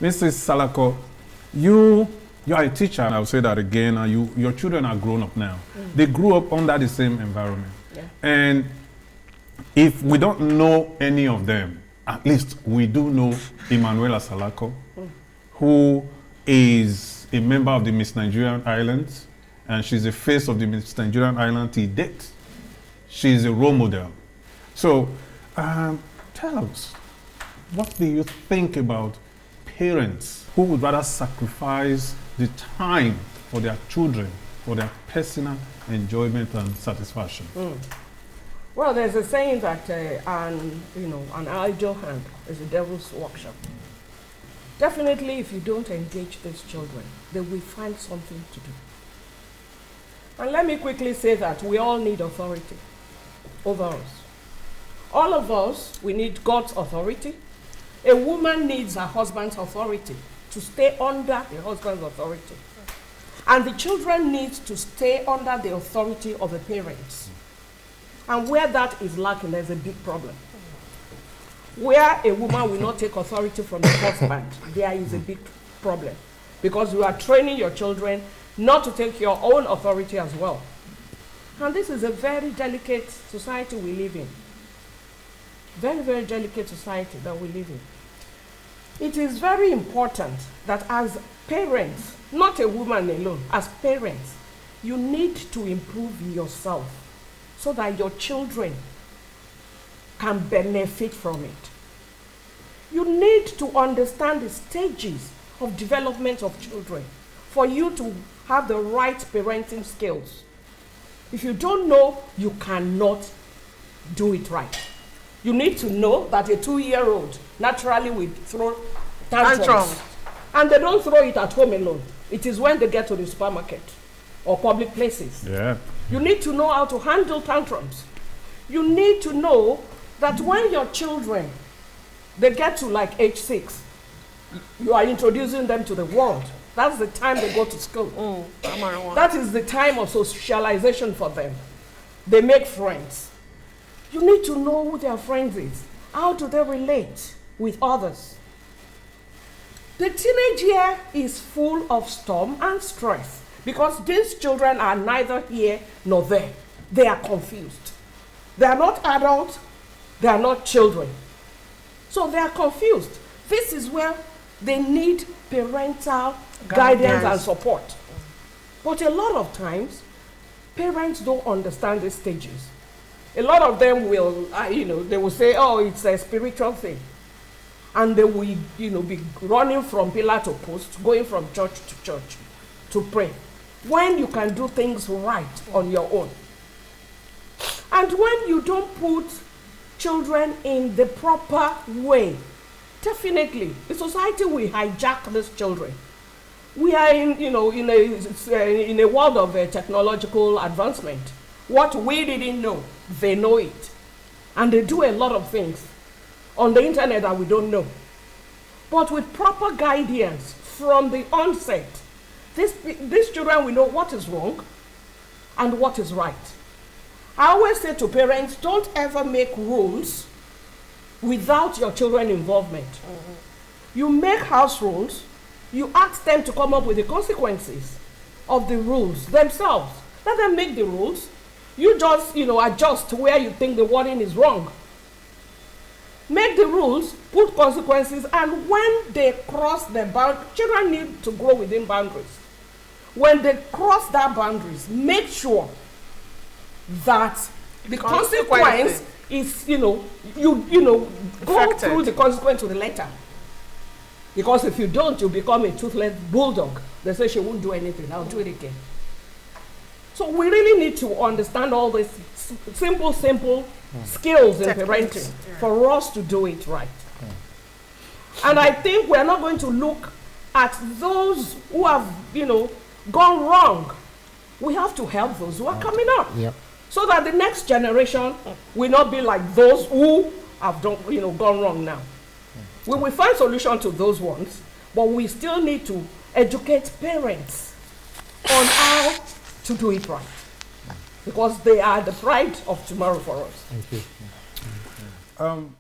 Mrs. Salako, you are a teacher, and I'll say that again, and your children are grown up now. They grew up under the same environment. Yeah. And if we don't know any of them, at least we do know Emanuela Salako, who is a member of the Miss Nigerian Islands, and she's the face of the Miss Nigerian Island till date. She's a role model. So, tell us, what do you think about parents who would rather sacrifice the time for their children, for their personal enjoyment and satisfaction? Well, there's a saying that an idle hand is a devil's workshop. Definitely, if you don't engage these children, they will find something to do. And let me quickly say that we all need authority over us. All of us, we need God's authority. A woman needs her husband's authority to stay under the husband's authority. And the children need to stay under the authority of the parents. And where that is lacking, there's a big problem. Where a woman will not take authority from the husband, there is a big problem. Because you are training your children not to take your own authority as well. And this is a very delicate society we live in. Very, very delicate society that we live in. It is very important that as parents, not a woman alone, as parents, you need to improve yourself so that your children can benefit from it. You need to understand the stages of development of children for you to have the right parenting skills. If you don't know, you cannot do it right. You need to know that a 2-year-old naturally will throw tantrums. And they don't throw it at home alone. It is when they get to the supermarket or public places. Yeah. You need to know how to handle tantrums. You need to know that when your children, they get to like age 6, you are introducing them to the world. That's the time they go to school. That is the time of socialization for them. They make friends. You need to know who their friends is. How do they relate with others? The teenage year is full of storm and stress because these children are neither here nor there. They are confused. They are not adults. They are not children. So they are confused. This is where they need parental guidance and support. But a lot of times, parents don't understand these stages. A lot of them will, they will say, oh, it's a spiritual thing. And they will, be running from pillar to post, going from church to church to pray. When you can do things right on your own. And when you don't put children in the proper way, definitely, the society will hijack these children. We are in a world of technological advancement. What we didn't know, they know it. And they do a lot of things on the internet that we don't know. But with proper guidance from the onset, these children will know what is wrong and what is right. I always say to parents, don't ever make rules without your children involvement. You make house rules, you ask them to come up with the consequences of the rules themselves. Let them make the rules. You just, adjust where you think the wording is wrong. Make the rules, put consequences, and when they cross the boundary, children need to grow within boundaries. When they cross that boundaries, make sure that the consequence is, go through the consequence to the letter. Because if you don't, you become a toothless bulldog. They say she won't do anything, I'll do it again. So we really need to understand all these simple skills in parenting for us to do it right. And I think we're not going to look at those who have, gone wrong. We have to help those who are coming up. Yep. So that the next generation will not be like those who have gone wrong now. We will find solution to those ones, but we still need to educate parents on how to do it right. Because they are the pride of tomorrow for us. Thank you.